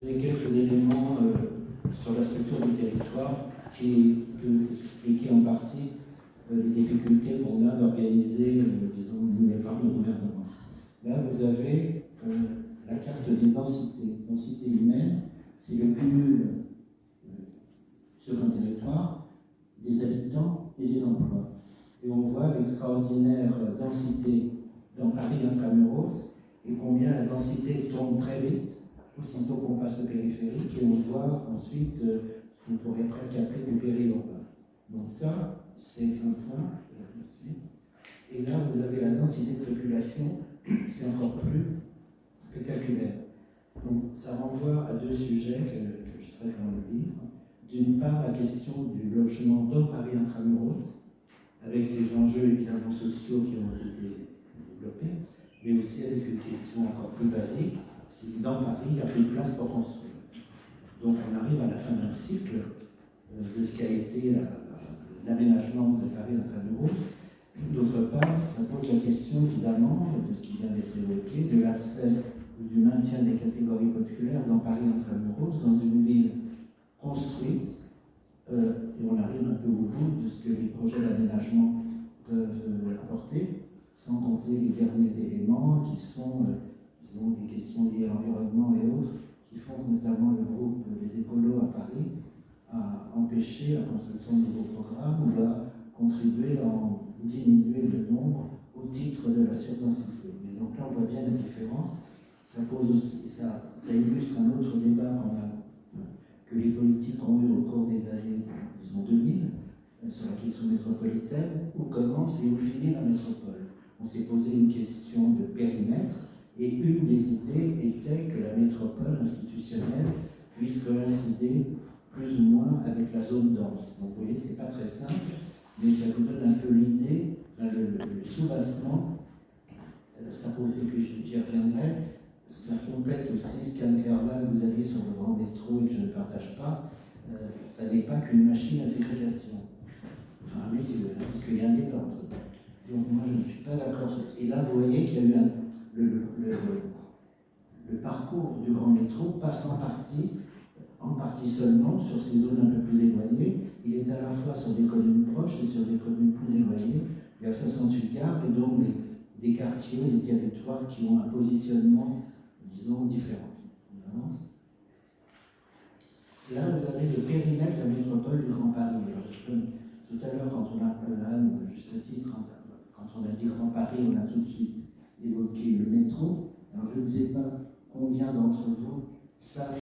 Avec quelques éléments sur la structure du territoire qui peut expliquer en partie les difficultés qu'on a d'organiser, disons, une nouvelle forme de gouvernement. Là, vous avez la carte des densités. Densité humaine, c'est le cumul sur un territoire des habitants et des emplois. Et on voit l'extraordinaire densité dans Paris intramuros et combien la densité tombe très vite aussitôt qu'on passe le périphérique, et on voit ensuite ce qu'on pourrait presque appeler du périurbain. Donc ça, c'est un point. Et là, vous avez la densité de population, c'est encore plus spectaculaire. Donc ça renvoie à deux sujets que je traite dans le livre. D'une part, la question du logement dans Paris intramuros, avec ces enjeux évidemment sociaux qui ont été développés, mais aussi avec une question encore plus basique. C'est que dans Paris, il n'y a plus de place pour construire. Donc on arrive à la fin d'un cycle de ce qu'a été l'aménagement de Paris intramuros. D'autre part, ça pose la question évidemment de ce qui vient d'être évoqué, de l'accès ou du maintien des catégories populaires dans Paris intramuros, dans une ville construite, et on arrive un peu au bout de ce que les projets d'aménagement peuvent apporter, sans compter les derniers éléments qui sont disons, des questions liées à l'environnement et autres, qui font notamment le groupe des écolos à Paris à empêcher la construction de nouveaux programmes ou à contribuer à diminuer le nombre au titre de la surdensité. Mais donc là, on voit bien la différence. Ça pose aussi, ça illustre un autre débat que les politiques ont eu au cours des années, disons 2000, sur la question métropolitaine, où commence et où finit la métropole. On s'est posé une question de périmètre, et une des idées était que la métropole institutionnelle puisse coïncider plus ou moins avec la zone dense. Donc vous voyez, c'est pas très simple, mais ça vous donne un peu l'idée, le soubassement, ça pose, et puis j'y reviendrai, ça complète aussi ce qu'Anne Clerval vous avez sur le grand métro et que je ne partage pas. Ça n'est pas qu'une machine à ségrégation. Enfin, mais c'est parce qu'il y a un débat entre eux. Donc moi, je ne suis pas d'accord. Et là, vous voyez qu'il y a eu le parcours du grand métro passe en partie seulement, sur ces zones un peu plus éloignées. Il est à la fois sur des communes proches et sur des communes plus éloignées. Il y a 68 gares et donc des quartiers, des territoires qui ont un positionnement, disons, différent. On avance. Là, vous avez le périmètre de la métropole du Grand Paris. Alors, tout à l'heure, quand on a, juste titre, quand on a dit Grand Paris, on a tout de suite évoqué le métro. Alors, je ne sais pas combien d'entre vous savent